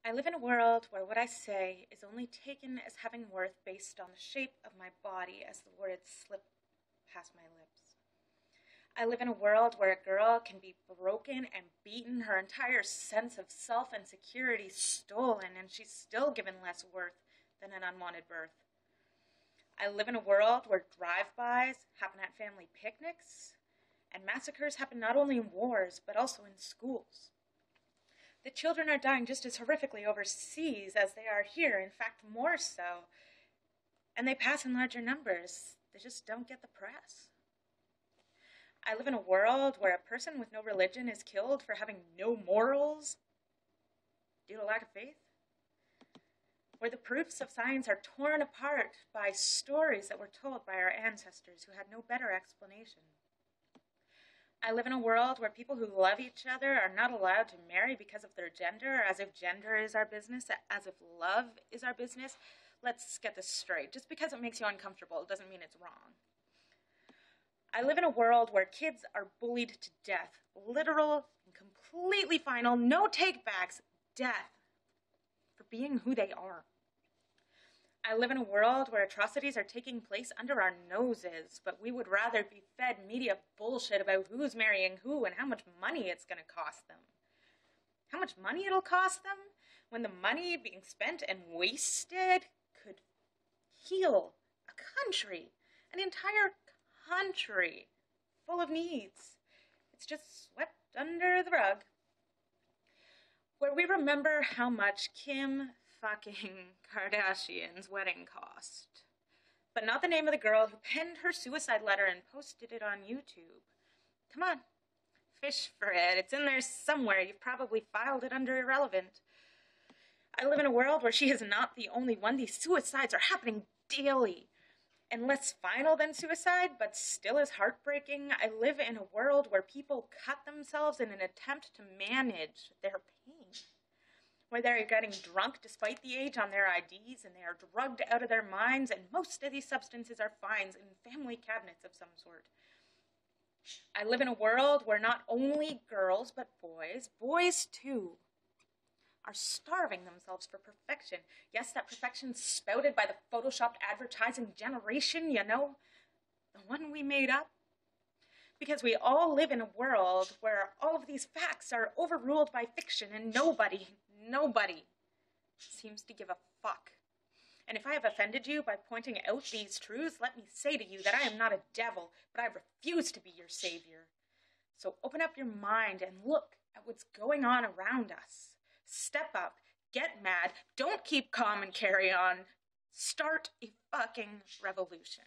I live in a world where what I say is only taken as having worth based on the shape of my body as the words slip past my lips. I live in a world where a girl can be broken and beaten, her entire sense of self and security stolen, and she's still given less worth than an unwanted birth. I live in a world where drive-bys happen at family picnics, and massacres happen not only in wars, but also in schools. The children are dying just as horrifically overseas as they are here, in fact, more so. And they pass in larger numbers. They just don't get the press. I live in a world where a person with no religion is killed for having no morals due to lack of faith. Where the proofs of science are torn apart by stories that were told by our ancestors who had no better explanation. I live in a world where people who love each other are not allowed to marry because of their gender, as if gender is our business, as if love is our business. Let's get this straight. Just because it makes you uncomfortable doesn't mean it's wrong. I live in a world where kids are bullied to death. Literal and completely final, no take-backs, death for being who they are. I live in a world where atrocities are taking place under our noses, but we would rather be fed media bullshit about who's marrying who and how much money it's going to cost them. How much money it'll cost them when the money being spent and wasted could heal a country, an entire country full of needs. It's just swept under the rug. Where we remember how much Kim fucking Kardashian's wedding cost, but not the name of the girl who penned her suicide letter and posted it on YouTube. Come on, fish for it. It's in there somewhere. You've probably filed it under irrelevant. I live in a world where she is not the only one. These suicides are happening daily. And less final than suicide, but still as heartbreaking, I live in a world where people cut themselves in an attempt to manage their pain. Where they're getting drunk despite the age on their IDs, and they are drugged out of their minds, and most of these substances are finds in family cabinets of some sort. I live in a world where not only girls, but boys too, are starving themselves for perfection. Yes, that perfection spouted by the photoshopped advertising generation, you know, the one we made up. Because we all live in a world where all of these facts are overruled by fiction, and nobody seems to give a fuck. And if I have offended you by pointing out these truths, let me say to you that I am not a devil, but I refuse to be your savior. So open up your mind and look at what's going on around us. Step up, get mad, don't keep calm and carry on. Start a fucking revolution.